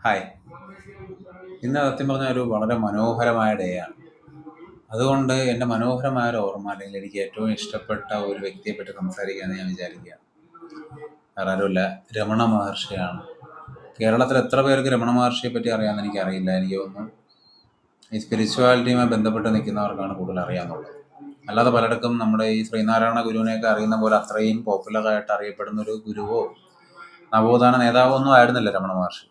Hi. ഇന്ന് സത്യം പറഞ്ഞാൽ ഒരു വളരെ മനോഹരമായ ഡേ ആണ്. അതുകൊണ്ട് എൻ്റെ മനോഹരമായ ഒരു ഓർമ്മ അല്ലെങ്കിൽ എനിക്ക് ഏറ്റവും ഇഷ്ടപ്പെട്ട ഒരു വ്യക്തിയെ പറ്റി സംസാരിക്കാമെന്ന് ഞാൻ വിചാരിക്കുകയാണ്. വേറെ ആരുമല്ല, രമണ മഹർഷിയാണ്. കേരളത്തിൽ എത്ര പേർക്ക് രമണ മഹർഷിയെ പറ്റി അറിയാമെന്ന് എനിക്കറിയില്ല. എനിക്ക് തോന്നുന്നു ഈ സ്പിരിച്വാലിറ്റിയുമായി ബന്ധപ്പെട്ട് നിൽക്കുന്നവർക്കാണ് കൂടുതൽ അറിയാമെന്നുള്ളത്. അല്ലാതെ പലർക്കും നമ്മുടെ ഈ ശ്രീനാരായണ ഗുരുവിനെയൊക്കെ അറിയുന്ന പോലെ അത്രയും പോപ്പുലറായിട്ട് അറിയപ്പെടുന്ന ഒരു ഗുരുവോ നവോത്ഥാന നേതാവോ ഒന്നും ആയിരുന്നില്ല രമണ മഹർഷി.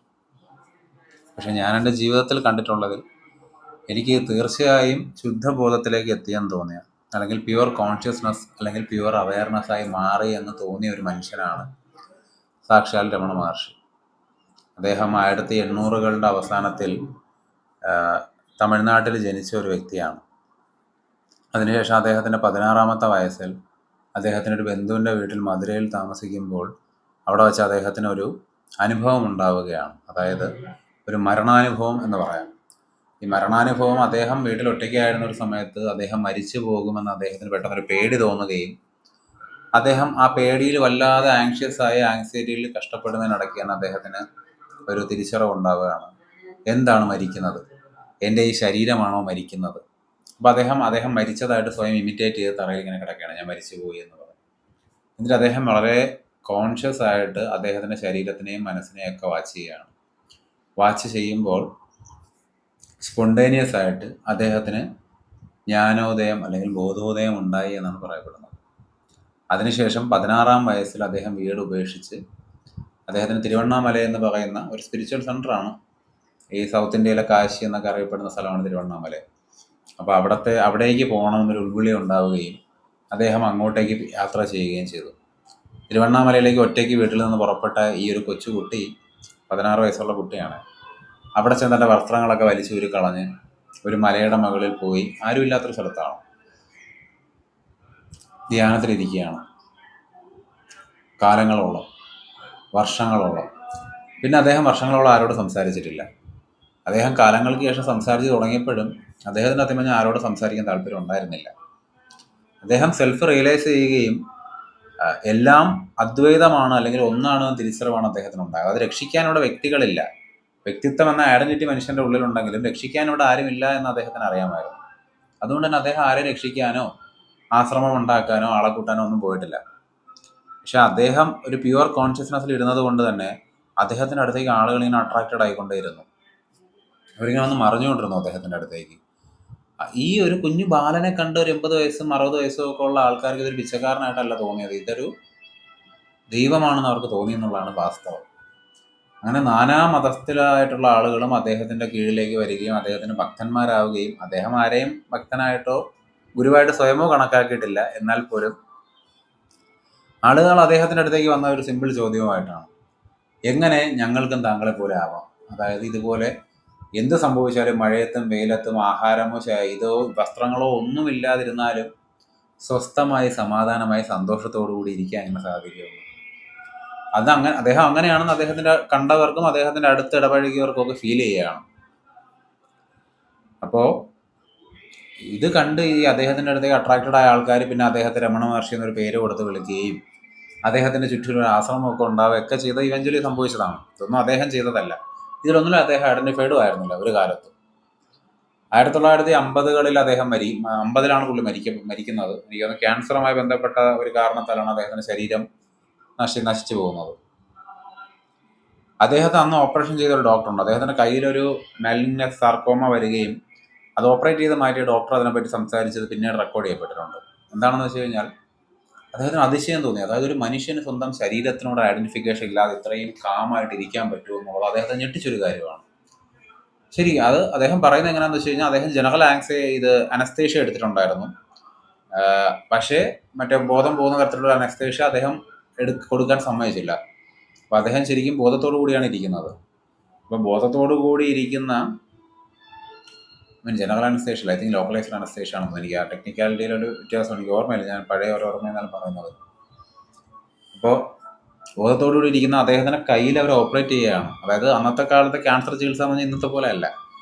പക്ഷെ ഞാൻ എൻ്റെ ജീവിതത്തിൽ കണ്ടിട്ടുള്ളതിൽ എനിക്ക് തീർച്ചയായും ശുദ്ധബോധത്തിലേക്ക് എത്തിയെന്ന് തോന്നിയ അല്ലെങ്കിൽ പ്യുവർ കോൺഷ്യസ്നസ് അല്ലെങ്കിൽ പ്യുവർ അവയർനെസ്സായി മാറി എന്ന് തോന്നിയ ഒരു മനുഷ്യനാണ് സാക്ഷാൽ രമണ മഹർഷി. അദ്ദേഹം 1800-കളുടെ അവസാനത്തിൽ തമിഴ്നാട്ടിൽ ജനിച്ച ഒരു വ്യക്തിയാണ്. അതിനുശേഷം അദ്ദേഹത്തിൻ്റെ 16-ാമത്തെ വയസ്സിൽ അദ്ദേഹത്തിനൊരു ബന്ധുവിൻ്റെ വീട്ടിൽ മധുരയിൽ താമസിക്കുമ്പോൾ അവിടെ വെച്ച് അദ്ദേഹത്തിനൊരു അനുഭവം ഉണ്ടാവുകയാണ്. അതായത് ഒരു മരണാനുഭവം എന്ന് പറയാം. ഈ മരണാനുഭവം അദ്ദേഹം വീട്ടിൽ ഒറ്റയ്ക്കായിരുന്ന ഒരു സമയത്ത് അദ്ദേഹം മരിച്ചു പോകുമെന്ന് അദ്ദേഹത്തിന് പെട്ടെന്നൊരു പേടി തോന്നുകയും അദ്ദേഹം ആ പേടിയിൽ വല്ലാതെ ആങ്സൈറ്റിയിൽ കഷ്ടപ്പെടുന്നതിനിടയ്ക്കാണ് അദ്ദേഹത്തിന് ഒരു തിരിച്ചറിവുണ്ടാവുകയാണ്. എന്താണ് മരിക്കുന്നത്? എൻ്റെ ഈ ശരീരമാണോ മരിക്കുന്നത്? അപ്പോൾ അദ്ദേഹം മരിച്ചതായിട്ട് സ്വയം ഇമിറ്റേറ്റ് ചെയ്ത് തറയിൽ ഇങ്ങനെ കിടക്കുകയാണ്, ഞാൻ മരിച്ചു പോയി എന്ന് പറയും. എന്നിട്ട് അദ്ദേഹം വളരെ കോൺഷ്യസ് ആയിട്ട് അദ്ദേഹത്തിൻ്റെ ശരീരത്തിനെയും മനസ്സിനെയും ഒക്കെ വാച്ച് ചെയ്യുകയാണ്. വാച്ച് ചെയ്യുമ്പോൾ സ്പോണ്ടേനിയസ് ആയിട്ട് അദ്ദേഹത്തിന് ജ്ഞാനോദയം അല്ലെങ്കിൽ ബോധോദയം ഉണ്ടായി എന്നാണ് പറയപ്പെടുന്നത്. അതിനുശേഷം 16-ാം വയസ്സിൽ അദ്ദേഹം വീട് ഉപേക്ഷിച്ച് അദ്ദേഹത്തിന് തിരുവണ്ണാമല എന്ന് പറയുന്ന ഒരു സ്പിരിച്വൽ സെൻ്ററാണ്. ഈ സൗത്ത് ഇന്ത്യയിലെ കാശി എന്നൊക്കെ അറിയപ്പെടുന്ന സ്ഥലമാണ് തിരുവണ്ണാമല. അപ്പോൾ അവിടേക്ക് പോകണമെന്നൊരു ഉൾവിളി ഉണ്ടാവുകയും അദ്ദേഹം അങ്ങോട്ടേക്ക് യാത്ര ചെയ്യുകയും ചെയ്തു. തിരുവണ്ണാമലയിലേക്ക് ഒറ്റയ്ക്ക് വീട്ടിൽ നിന്ന് പുറപ്പെട്ട ഈ ഒരു കൊച്ചുകുട്ടി 16 വയസ്സുള്ള കുട്ടിയാണ്. അവിടെ ചെന്ന് തൻ്റെ വസ്ത്രങ്ങളൊക്കെ വലിച്ചൂരി കളഞ്ഞ് ഒരു മലയുടെ മുകളിൽ പോയി, ആരുമില്ലാത്തൊരു സ്ഥലത്താണ്, ധ്യാനത്തിലിരിക്കുകയാണ് കാലങ്ങളോളം, വർഷങ്ങളോളം. പിന്നെ അദ്ദേഹം വർഷങ്ങളോളം ആരോട് സംസാരിച്ചിട്ടില്ല. അദ്ദേഹം കാലങ്ങൾക്ക് ശേഷം സംസാരിച്ച് തുടങ്ങിയപ്പോഴും അദ്ദേഹത്തിന് സത്യം പറഞ്ഞാൽ ആരോട് സംസാരിക്കാൻ താല്പര്യം ഉണ്ടായിരുന്നില്ല. അദ്ദേഹം സെൽഫ് റിയലൈസ് ചെയ്യുകയും എല്ലാം അദ്വൈതമാണ് അല്ലെങ്കിൽ ഒന്നാണ് തിരിച്ചറിവാണ് അദ്ദേഹത്തിന് ഉണ്ടാകുക. അത് രക്ഷിക്കാനിവിടെ വ്യക്തികളില്ല. വ്യക്തിത്വം എന്ന ഐഡന്റിറ്റി മനുഷ്യൻ്റെ ഉള്ളിലുണ്ടെങ്കിലും രക്ഷിക്കാനിവിടെ ആരുമില്ല എന്ന് അദ്ദേഹത്തിന് അറിയാമായിരുന്നു. അതുകൊണ്ട് തന്നെ അദ്ദേഹം ആരെ രക്ഷിക്കാനോ ആശ്രമം ഉണ്ടാക്കാനോ ആളെ കൂട്ടാനോ ഒന്നും പോയിട്ടില്ല. പക്ഷെ അദ്ദേഹം ഒരു പ്യുവർ കോൺഷ്യസ്നെസ്സിൽ ഇരുന്നത് കൊണ്ട് തന്നെ അദ്ദേഹത്തിൻ്റെ അടുത്തേക്ക് ആളുകൾ ഇങ്ങനെ അട്രാക്റ്റഡ് ആയിക്കൊണ്ടേയിരുന്നു. അവരിങ്ങനെ വന്ന് മറിഞ്ഞുകൊണ്ടിരുന്നു അദ്ദേഹത്തിൻ്റെ അടുത്തേക്ക്. ഈ ഒരു കുഞ്ഞു ബാലനെ കണ്ട് ഒരു 80 വയസ്സും 60 വയസ്സും ഒക്കെ ഉള്ള ആൾക്കാർക്ക് ഇതൊരു പിച്ചക്കാരനായിട്ടല്ല തോന്നിയത്, ഇതൊരു ദൈവമാണെന്ന് അവർക്ക് തോന്നിയെന്നുള്ളതാണ് വാസ്തവം. അങ്ങനെ നാനാ മതസ്ഥരായിട്ടുള്ള ആളുകളും അദ്ദേഹത്തിൻ്റെ കീഴിലേക്ക് വരികയും അദ്ദേഹത്തിന് ഭക്തന്മാരാവുകയും അദ്ദേഹം ആരെയും ഭക്തനായിട്ടോ ഗുരുവായിട്ട് സ്വയമോ കണക്കാക്കിയിട്ടില്ല. എന്നാൽ പോലും ആളുകൾ അദ്ദേഹത്തിൻ്റെ അടുത്തേക്ക് വന്ന ഒരു സിമ്പിൾ ചോദ്യവുമായിട്ടാണ്, എങ്ങനെ ഞങ്ങൾക്കും താങ്കളെ പോലെ ആവാം? അതായത് ഇതുപോലെ എന്ത് സംഭവിച്ചാലും മഴയത്തും വെയിലത്തും ആഹാരമോ ഇതോ വസ്ത്രങ്ങളോ ഒന്നുമില്ലാതിരുന്നാലും സ്വസ്ഥമായി സമാധാനമായി സന്തോഷത്തോടു കൂടി ഇരിക്കാൻ എങ്ങനെ സാധിക്കുകയുള്ളൂ? അദ്ദേഹം അങ്ങനെയാണെന്ന് അദ്ദേഹത്തിൻ്റെ കണ്ടവർക്കും അദ്ദേഹത്തിൻ്റെ അടുത്ത് ഇടപഴകിയവർക്കും ഒക്കെ ഫീൽ ചെയ്യുകയാണ്. അപ്പോൾ ഇത് കണ്ട് ഈ അദ്ദേഹത്തിൻ്റെ അടുത്തേക്ക് അട്രാക്റ്റഡ് ആയ ആൾക്കാർ പിന്നെ അദ്ദേഹത്തെ രമണ മഹർഷി എന്നൊരു പേര് കൊടുത്ത് വിളിക്കുകയും അദ്ദേഹത്തിൻ്റെ ചുറ്റും ഒരു ആശ്രമമൊക്കെ ഉണ്ടാവുകയൊക്കെ ചെയ്ത് ഇവഞ്ച്വലി സംഭവിച്ചതാണ്. ഇതൊന്നും അദ്ദേഹം ചെയ്തതല്ല. ഇതിലൊന്നിലും അദ്ദേഹം ഐഡന്റിഫൈഡും ആയിരുന്നില്ല ഒരു കാലത്ത്. 1950-കളിൽ അദ്ദേഹം 50-ലാണ് പുള്ളി മരിക്കുന്നത്. എനിക്ക് തോന്നുന്നു ക്യാൻസറുമായി ബന്ധപ്പെട്ട ഒരു കാരണത്താലാണ് അദ്ദേഹത്തിൻ്റെ ശരീരം നശിച്ചു പോകുന്നത്. അദ്ദേഹത്തെ അന്ന് ഓപ്പറേഷൻ ചെയ്ത ഒരു ഡോക്ടറുണ്ട്. അദ്ദേഹത്തിൻ്റെ കയ്യിലൊരു മെലിഗ്നസ് സാർക്കോമ വരികയും അത് ഓപ്പറേറ്റ് ചെയ്ത് മാറ്റിയ ഡോക്ടർ അതിനെപ്പറ്റി സംസാരിച്ചത് പിന്നീട് റെക്കോർഡ് ചെയ്യപ്പെട്ടിട്ടുണ്ട്. എന്താണെന്ന് വെച്ച് കഴിഞ്ഞാൽ അദ്ദേഹത്തിന് അതിശയം തോന്നി. അതായത് ഒരു മനുഷ്യന് സ്വന്തം ശരീരത്തിനോട് ഐഡന്റിഫിക്കേഷൻ ഇല്ലാതെ ഇത്രയും കാമായിട്ട് ഇരിക്കാൻ പറ്റുമോ എന്നുള്ളത് അദ്ദേഹത്തെ ഞെട്ടിച്ചൊരു കാര്യമാണ്. ശരി, അത് അദ്ദേഹം പറയുന്നത് എങ്ങനെയാണെന്ന് വെച്ച് കഴിഞ്ഞാൽ അദ്ദേഹം ജനറൽ അനസ്തേഷ്യ എടുത്തിട്ടുണ്ടായിരുന്നു. പക്ഷേ മറ്റേ ബോധം പോകുന്ന തരത്തിലുള്ള അനസ്തേഷ്യ അദ്ദേഹം കൊടുക്കാൻ സമ്മതിച്ചില്ല. അപ്പോൾ അദ്ദേഹം ശരിക്കും ബോധത്തോടു കൂടിയാണ് ഇരിക്കുന്നത്. അപ്പോൾ ബോധത്തോടു കൂടി ഇരിക്കുന്ന general anaesthesia, I think localised anaesthesia ആണെന്ന്. എനിക്ക് ആ ടെക്നിക്കാലിറ്റിയിലൊരു വ്യത്യാസം എനിക്ക് ഓർമ്മയില്ല, ഞാൻ പഴയ ഒരു ഓർമ്മയെന്നാണ് പറയുന്നത്. അപ്പോൾ ബോധത്തോടുകൂടി ഇരിക്കുന്ന അദ്ദേഹത്തിൻ്റെ കയ്യിൽ അവർ ഓപ്പറേറ്റ് ചെയ്യുകയാണ്. അതായത് അന്നത്തെ കാലത്തെ ക്യാൻസർ ചികിത്സ എന്ന് പറഞ്ഞാൽ ഇന്നത്തെ പോലെ അല്ല.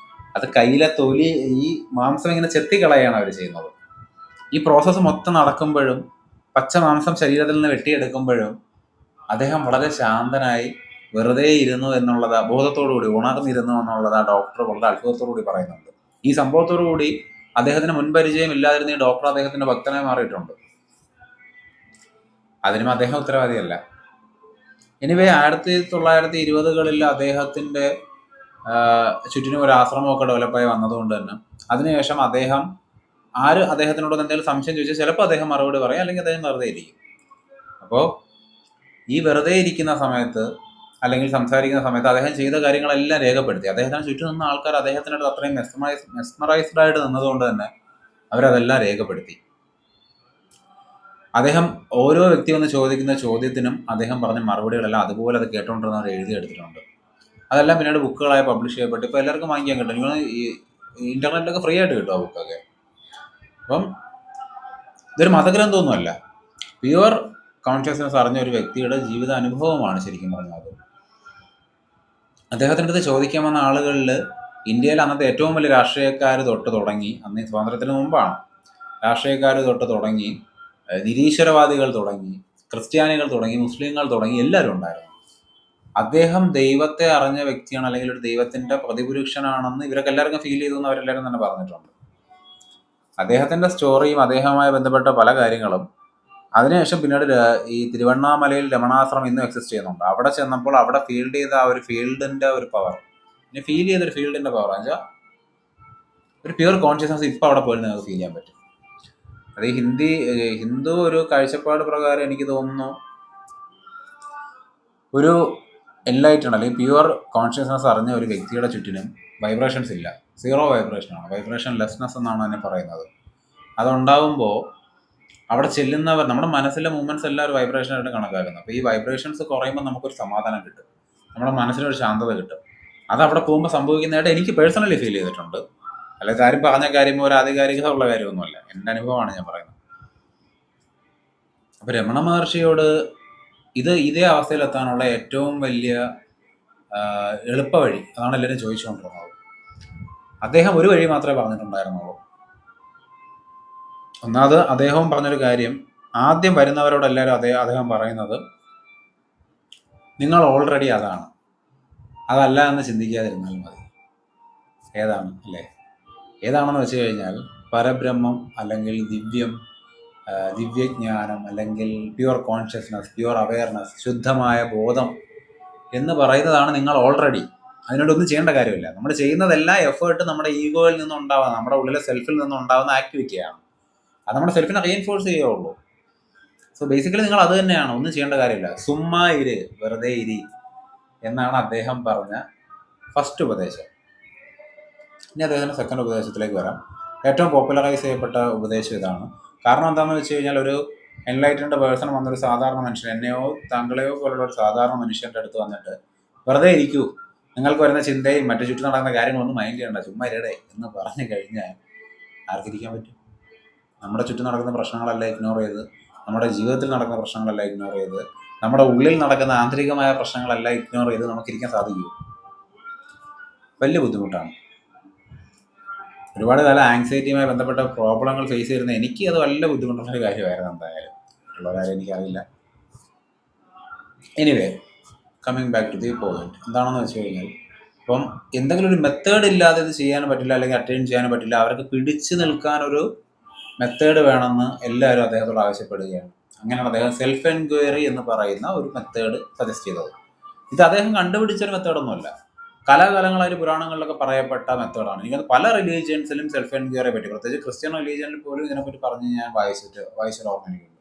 അത് കയ്യിലെ തൊലി, ഈ മാംസം ഇങ്ങനെ ചെത്തിക്കളയാണ് അവർ ചെയ്യുന്നത്. ഈ പ്രോസസ്സ് മൊത്തം നടക്കുമ്പോഴും പച്ച മാംസം ശരീരത്തിൽ നിന്ന് വെട്ടിയെടുക്കുമ്പോഴും അദ്ദേഹം വളരെ ശാന്തനായി വെറുതെ ഇരുന്നു എന്നുള്ളത് ബോധത്തോടുകൂടി ഉണർന്നിരുന്നു എന്നുള്ളത് ആ ഡോക്ടർ വളരെ അത്ഭുതത്തോടുകൂടി പറയുന്നുണ്ട്. ഈ സംഭവത്തോടുകൂടി അദ്ദേഹത്തിന് മുൻപരിചയം ഇല്ലാതിരുന്ന ഈ ഡോക്ടർ അദ്ദേഹത്തിന്റെ ഭക്തനായി മാറിയിട്ടുണ്ട്. അതിനും അദ്ദേഹം ഉത്തരവാദിയല്ല. എനിവേ 1920കളിൽ അദ്ദേഹത്തിന്റെ ചുറ്റിനും ഒരു ആശ്രമമൊക്കെ ഡെവലപ്പായി വന്നതുകൊണ്ട് തന്നെ അതിനുശേഷം അദ്ദേഹത്തിനോട് എന്തെങ്കിലും സംശയം ചോദിച്ചാൽ ചിലപ്പോൾ അദ്ദേഹം മറുപടി പറയും, അല്ലെങ്കിൽ അദ്ദേഹം വെറുതെ ഇരിക്കും. അപ്പോൾ ഈ വെറുതെ ഇരിക്കുന്ന സമയത്ത് അല്ലെങ്കിൽ സംസാരിക്കുന്ന സമയത്ത് അദ്ദേഹം ചെയ്ത കാര്യങ്ങളെല്ലാം രേഖപ്പെടുത്തി. അദ്ദേഹത്തിന് ചുറ്റും നിന്ന ആൾക്കാർ അദ്ദേഹത്തിനടുത്ത് അത്രയും മെസ്മറൈസ്ഡ് ആയിട്ട് നിന്നതുകൊണ്ട് തന്നെ അവരതെല്ലാം രേഖപ്പെടുത്തി. അദ്ദേഹം ഓരോ വ്യക്തി വന്ന് ചോദിക്കുന്ന ചോദ്യത്തിനും അദ്ദേഹം പറഞ്ഞ മറുപടികളെല്ലാം അതുപോലെ അത് കേട്ടോണ്ടിരുന്നവർ എഴുതിയെടുത്തിട്ടുണ്ട്. അതെല്ലാം പിന്നീട് ബുക്കുകളായി പബ്ലിഷ് ചെയ്യപ്പെട്ടു. ഇപ്പോൾ എല്ലാവർക്കും വാങ്ങിക്കാൻ കിട്ടും. ഈ ഇന്റർനെറ്റിലൊക്കെ ഫ്രീ ആയിട്ട് കിട്ടും ആ ബുക്കൊക്കെ. അപ്പം ഇതൊരു മതഗ്രന്ഥമൊന്നുമല്ല, പ്യുവർ കോൺഷ്യസ്നെസ് അറിഞ്ഞ ഒരു വ്യക്തിയുടെ ജീവിത അനുഭവമാണ് ശരിക്കും പറഞ്ഞത്. അദ്ദേഹത്തിൻ്റെ അടുത്ത് ചോദിക്കാൻ വന്ന ആളുകളിൽ ഇന്ത്യയിൽ അന്നത്തെ ഏറ്റവും വലിയ രാഷ്ട്രീയക്കാർ തൊട്ട് തുടങ്ങി, അന്ന് സ്വാതന്ത്ര്യത്തിന് മുമ്പാണ്, രാഷ്ട്രീയക്കാർ തൊട്ട് തുടങ്ങി, നിരീശ്വരവാദികൾ തുടങ്ങി, ക്രിസ്ത്യാനികൾ തുടങ്ങി, മുസ്ലിങ്ങൾ തുടങ്ങി, എല്ലാവരും ഉണ്ടായിരുന്നു. അദ്ദേഹം ദൈവത്തെ അറിഞ്ഞ വ്യക്തിയാണ്, അല്ലെങ്കിൽ ഒരു ദൈവത്തിന്റെ പ്രതിപുരുഷനാണെന്ന് ഇവരൊക്കെ എല്ലാവർക്കും ഫീൽ ചെയ്തു എന്ന് അവരെല്ലാവരും തന്നെ പറഞ്ഞിട്ടുണ്ട്. അദ്ദേഹത്തിന്റെ സ്റ്റോറിയും അദ്ദേഹവുമായി ബന്ധപ്പെട്ട പല കാര്യങ്ങളും അതിനുശേഷം പിന്നീട് ഈ തിരുവണ്ണാമലയിൽ രമണാശ്രമം ഇന്നും എക്സിസ്റ്റ് ചെയ്യുന്നുണ്ട്. അവിടെ ചെന്നപ്പോൾ അവിടെ ഫീൽഡ് ചെയ്ത ആ ഒരു ഫീൽഡിന്റെ ഒരു പവർ, പിന്നെ ഫീൽ ചെയ്തൊരു ഫീൽഡിന്റെ പവർ എന്ന് വെച്ചാൽ ഒരു പ്യുവർ കോൺഷ്യസ്നസ് ഇപ്പം അവിടെ പോലും നിങ്ങൾക്ക് ഫീൽ ചെയ്യാൻ പറ്റും. അത് ഈ ഹിന്ദു ഒരു കാഴ്ചപ്പാട് പ്രകാരം എനിക്ക് തോന്നുന്നു ഒരു എൻലൈറ്റഡ് അല്ലെങ്കിൽ പ്യുവർ കോൺഷ്യസ്നസ് അറിഞ്ഞ ഒരു വ്യക്തിയുടെ ചുറ്റിനും വൈബ്രേഷൻസ് ഇല്ല, സീറോ വൈബ്രേഷനാണ്, വൈബ്രേഷൻ ലെസ്നെസ് എന്നാണ് അതിനെ പറയുന്നത്. അതുണ്ടാകുമ്പോൾ അവിടെ ചെല്ലുന്നവർ, നമ്മുടെ മനസ്സിലെ മൂവ്മെൻറ്റ്സ് എല്ലാം ഒരു വൈബ്രേഷനായിട്ട് കണക്കാക്കുന്നത്. അപ്പോൾ ഈ വൈബ്രേഷൻസ് കുറയുമ്പോൾ നമുക്കൊരു സമാധാനം കിട്ടും, നമ്മുടെ മനസ്സിനൊരു ശാന്തത കിട്ടും. അത് അവിടെ പോകുമ്പോൾ സംഭവിക്കുന്നതായിട്ട് എനിക്ക് പേഴ്സണലി ഫീൽ ചെയ്തിട്ടുണ്ട്. അല്ലെങ്കിൽ ആരും പറഞ്ഞ കാര്യം ഒരു ആധികാരികത ഉള്ള കാര്യമൊന്നുമല്ല, എൻ്റെ അനുഭവമാണ് ഞാൻ പറയുന്നത്. അപ്പോൾ രമണ മഹർഷിയോട് ഇതേ അവസ്ഥയിലെത്താനുള്ള ഏറ്റവും വലിയ എളുപ്പ വഴി അതാണ് എല്ലാവരും ചോദിച്ചുകൊണ്ടിരുന്നത്. അദ്ദേഹം ഒരു വഴി മാത്രമേ പറഞ്ഞിട്ടുണ്ടായിരുന്നുള്ളൂ. ഒന്നാമത് അദ്ദേഹവും പറഞ്ഞൊരു കാര്യം, ആദ്യം വരുന്നവരോട് എല്ലാവരും അദ്ദേഹം പറയുന്നത് നിങ്ങൾ ഓൾറെഡി അതല്ല എന്ന് ചിന്തിക്കാതിരുന്നാൽ മതി. ഏതാണ് അല്ലേ? ഏതാണെന്ന് വെച്ച് കഴിഞ്ഞാൽ പരബ്രഹ്മം, അല്ലെങ്കിൽ ദിവ്യജ്ഞാനം, അല്ലെങ്കിൽ പ്യുവർ കോൺഷ്യസ്നസ്, പ്യുവർ അവെയർനെസ്, ശുദ്ധമായ ബോധം എന്ന് പറയുന്നതാണ് നിങ്ങൾ ഓൾറെഡി. അതിനോടൊന്നും ചെയ്യേണ്ട കാര്യമില്ല. നമ്മൾ ചെയ്യുന്നതെല്ലാം എഫേർട്ട് നമ്മുടെ ഈഗോയിൽ നിന്നുണ്ടാവുന്ന, നമ്മുടെ ഉള്ളിലെ സെൽഫിൽ നിന്നുണ്ടാവുന്ന ആക്ടിവിറ്റിയാണ്. അത് നമ്മുടെ സെൽഫിനെ റീഎൻഫോഴ്സ് ചെയ്യുള്ളൂ. സോ ബേസിക്കലി നിങ്ങൾ അത് തന്നെയാണ്, ഒന്നും ചെയ്യേണ്ട കാര്യമില്ല. സുമ്മാ വെറുതെ ഇരി എന്നാണ് അദ്ദേഹം പറഞ്ഞ ഫസ്റ്റ് ഉപദേശം. ഇനി അദ്ദേഹത്തിൻ്റെ സെക്കൻഡ് ഉപദേശത്തിലേക്ക് വരാം. ഏറ്റവും പോപ്പുലറൈസ് ചെയ്യപ്പെട്ട ഉപദേശം ഇതാണ്. കാരണം എന്താണെന്ന് വെച്ച് കഴിഞ്ഞാൽ, ഒരു എൻലൈറ്റൻഡ് പേഴ്സൺ വന്നൊരു സാധാരണ മനുഷ്യൻ, എന്നെയോ താങ്കളെയോ പോലുള്ള ഒരു സാധാരണ മനുഷ്യൻ്റെ അടുത്ത് വന്നിട്ട് വെറുതെ ഇരിക്കൂ, നിങ്ങൾക്ക് വരുന്ന ചിന്തയും മറ്റു ചുറ്റും നടക്കുന്ന കാര്യങ്ങളൊന്നും മൈൻഡ് ചെയ്യണ്ട, ചുമ്മാ ഇരടെ എന്ന് പറഞ്ഞു കഴിഞ്ഞാൽ ആർക്കിരിക്കാൻ പറ്റും? നമ്മുടെ ചുറ്റും നടക്കുന്ന പ്രശ്നങ്ങളെല്ലാം ഇഗ്നോർ ചെയ്ത്, നമ്മുടെ ജീവിതത്തിൽ നടക്കുന്ന പ്രശ്നങ്ങളെല്ലാം ഇഗ്നോർ ചെയ്ത്, നമ്മുടെ ഉള്ളിൽ നടക്കുന്ന ആന്തരികമായ പ്രശ്നങ്ങളെല്ലാം ഇഗ്നോർ ചെയ്ത് നമുക്കിരിക്കാൻ സാധിക്കുമോ? വലിയ ബുദ്ധിമുട്ടാണ്. ഒരുപാട് കാലം ആങ്സൈറ്റിയുമായി ബന്ധപ്പെട്ട പ്രോബ്ലങ്ങൾ ഫേസ് ചെയ്യുന്ന എനിക്ക് അത് വലിയ ബുദ്ധിമുട്ടുള്ളൊരു കാര്യമായിരുന്നു. എന്തായാലും ഉള്ള കാര്യം എനിക്കറിയില്ല. Anyway, coming back to the point, എന്താണെന്ന് വെച്ച് കഴിഞ്ഞാൽ, ഇപ്പം എന്തെങ്കിലും ഒരു മെത്തേഡ് ഇല്ലാതെ ഇത് ചെയ്യാനും പറ്റില്ല, അല്ലെങ്കിൽ അറ്റൈൻ ചെയ്യാനും പറ്റില്ല. അവർക്ക് പിടിച്ചു നിൽക്കാനൊരു മെത്തേഡ് വേണമെന്ന് എല്ലാവരും അദ്ദേഹത്തോട് ആവശ്യപ്പെടുകയാണ്. അങ്ങനെയാണ് അദ്ദേഹം സെൽഫ് എൻക്വയറി എന്ന് പറയുന്ന ഒരു മെത്തേഡ് സജസ്റ്റ് ചെയ്തത്. ഇത് അദ്ദേഹം കണ്ടുപിടിച്ചൊരു മെത്തേഡൊന്നുമല്ല, കലാകാലങ്ങളായിട്ട് പുരാണങ്ങളിലൊക്കെ പറയപ്പെട്ട മെത്തേഡാണ്. എനിക്കത് പല റിലീജിയൻസിലും സെൽഫ് എൻക്വയറിയെ പറ്റി, പ്രത്യേകിച്ച് ക്രിസ്ത്യൻ റിലീജിയനിൽ പോലും ഇതിനെപ്പറ്റി പറഞ്ഞ് ഞാൻ വായിച്ചൊരു ഓർമ്മ എനിക്കുണ്ട്.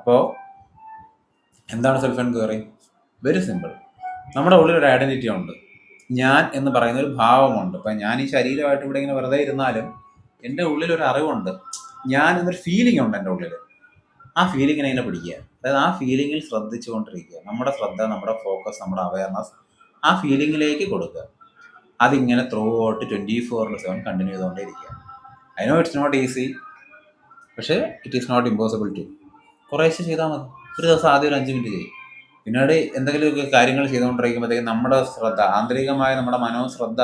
അപ്പോൾ എന്താണ് സെൽഫ് എൻക്വയറി? Very simple. നമ്മുടെ ഉള്ളിൽ ഒരു ഐഡൻറ്റിറ്റി ഉണ്ട്, ഞാൻ എന്ന് പറയുന്ന ഒരു ഭാവമുണ്ട്. ഇപ്പം ഞാൻ ഈ ശരീരമായിട്ട് ഇവിടെ ഇങ്ങനെ വെറുതെ ഇരുന്നാലും എൻ്റെ ഉള്ളിലൊരു അറിവുണ്ട്, ഞാൻ എന്നൊരു ഫീലിംഗ് ഉണ്ട് എൻ്റെ ഉള്ളിൽ. ആ ഫീലിങ്ങിനെ ഇങ്ങനെ പിടിക്കുക, അതായത് ആ ഫീലിങ്ങിൽ ശ്രദ്ധിച്ചുകൊണ്ടിരിക്കുക. നമ്മുടെ ശ്രദ്ധ, നമ്മുടെ ഫോക്കസ്, നമ്മുടെ അവയർനെസ് ആ ഫീലിങ്ങിലേക്ക് കൊടുക്കുക. അതിങ്ങനെ ത്രൂ ഔട്ട് 24/7 കണ്ടിന്യൂ ചെയ്തുകൊണ്ടേയിരിക്കുക. I know it's not easy, പക്ഷേ it is not impossible to. കുറേശ്ശെ ചെയ്താൽ മതി. ഒരു ദിവസം ആദ്യം ഒരു 5 മിനിറ്റ് ചെയ്യും. പിന്നീട് എന്തെങ്കിലുമൊക്കെ കാര്യങ്ങൾ ചെയ്തുകൊണ്ടിരിക്കുമ്പോഴത്തേക്കും നമ്മുടെ ശ്രദ്ധ, ആന്തരികമായ നമ്മുടെ മനോശ്രദ്ധ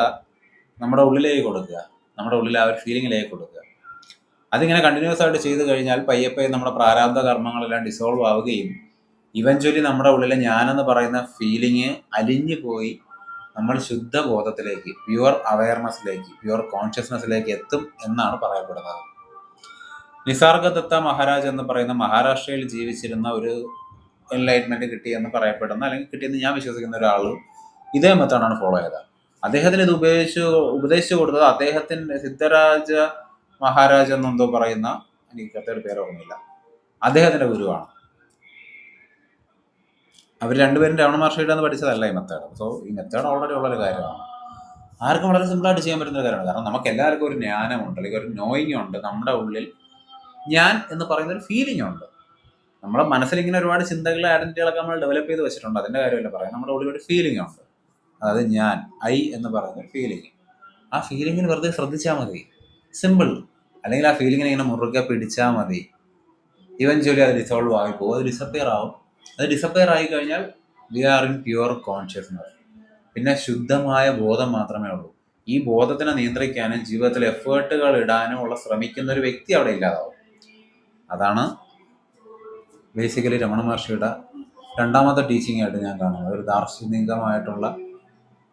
നമ്മുടെ ഉള്ളിലേക്ക് കൊടുക്കുക, നമ്മുടെ ഉള്ളിൽ ആ ഒരു ഫീലിങ്ങിലേക്ക് കൊടുക്കുക. അതിങ്ങനെ കണ്ടിന്യൂസ് ആയിട്ട് ചെയ്ത് കഴിഞ്ഞാൽ പയ്യെ നമ്മുടെ പ്രാരാബ്ധ കർമ്മങ്ങളെല്ലാം ഡിസോൾവ് ആവുകയും ഇവഞ്ച്വലി നമ്മുടെ ഉള്ളിലെ ഞാനെന്ന് പറയുന്ന ഫീലിംഗ് അലിഞ്ഞു പോയി നമ്മൾ ശുദ്ധബോധത്തിലേക്ക്, പ്യുവർ അവയർനെസ്സിലേക്ക്, പ്യുവർ കോൺഷ്യസ്നെസ്സിലേക്ക് എത്തും എന്നാണ് പറയപ്പെടുന്നത്. നിസാർഗദത്ത മഹാരാജ് എന്ന് പറയുന്ന മഹാരാഷ്ട്രയിൽ ജീവിച്ചിരുന്ന ഒരു എൻലൈറ്റ്മെന്റ് കിട്ടിയെന്ന് പറയപ്പെടുന്ന, അല്ലെങ്കിൽ കിട്ടിയെന്ന് ഞാൻ വിശ്വസിക്കുന്ന ഒരാൾ ഇതേ മെത്തേഡാണ് ഫോളോ ചെയ്തത്. അദ്ദേഹത്തിന് ഇത് ഉപദേശിച്ചു കൊടുത്തത് അദ്ദേഹത്തിന്റെ സിദ്ധരാജ മഹാരാജ് എന്നെന്തോ പറയുന്ന, എനിക്ക് കൃത്യമായിട്ട് പേര് ഓർമ്മയില്ല, അദ്ദേഹത്തിന്റെ ഗുരുവാണ്. അവർ രണ്ടുപേരും രമണ മഹർഷിയുടെ നിന്ന് പഠിച്ചതല്ല ഈ മെത്തേഡ്. സോ ഈ മെത്തേഡ് ഓൾറെഡി ഉള്ളൊരു കാര്യമാണ്, ആർക്കും വളരെ സിമ്പിളായിട്ട് ചെയ്യാൻ പറ്റുന്ന ഒരു കാര്യമാണ്. കാരണം നമുക്ക് എല്ലാവർക്കും ഒരു ജ്ഞാനമുണ്ട്, അല്ലെങ്കിൽ ഒരു നോയിങ് ഉണ്ട്. നമ്മുടെ ഉള്ളിൽ ഞാൻ എന്ന് പറയുന്ന ഒരു ഫീലിംഗ് ഉണ്ട്. നമ്മുടെ മനസ്സിൽ ഇങ്ങനെ ഒരുപാട് ചിന്തകൾ, ഐഡന്റിറ്റികളൊക്കെ നമ്മൾ ഡെവലപ്പ് ചെയ്ത് വെച്ചിട്ടുണ്ട്. അതിന്റെ കാര്യമല്ല പറയാം. നമ്മുടെ ഉള്ളിൽ ഒരു ഫീലിംഗ് ഉണ്ട്, അതായത് ഞാൻ, ഐ എന്ന് പറയുന്ന ഒരു ഫീലിംഗ്. ആ ഫീലിങ്ങിന് വെറുതെ ശ്രദ്ധിച്ചാൽ മതി, സിമ്പിൾ. അല്ലെങ്കിൽ ആ ഫീലിങ്ങിനെ ഇങ്ങനെ മുറുകെ പിടിച്ചാൽ മതി. ഇവഞ്ച്വലി അത് ഡിസോൾവ് ആയി പോകും, അത് ഡിസപ്പിയർ ആവും. അത് ഡിസപ്പിയർ ആയി കഴിഞ്ഞാൽ we are in pure consciousness. പിന്നെ ശുദ്ധമായ ബോധം മാത്രമേ ഉള്ളൂ. ഈ ബോധത്തിനെ നിയന്ത്രിക്കാനും ജീവിതത്തിൽ എഫേർട്ടുകൾ ഇടാനും ഉള്ള ശ്രമിക്കുന്ന ഒരു വ്യക്തി അവിടെ ഇല്ലാതാവും. അതാണ് ബേസിക്കലി രമണ മഹർഷിയുടെ രണ്ടാമത്തെ ടീച്ചിങ് ആയിട്ട് ഞാൻ കാണുന്നത്. ഒരു ദാർശനികമായിട്ടുള്ള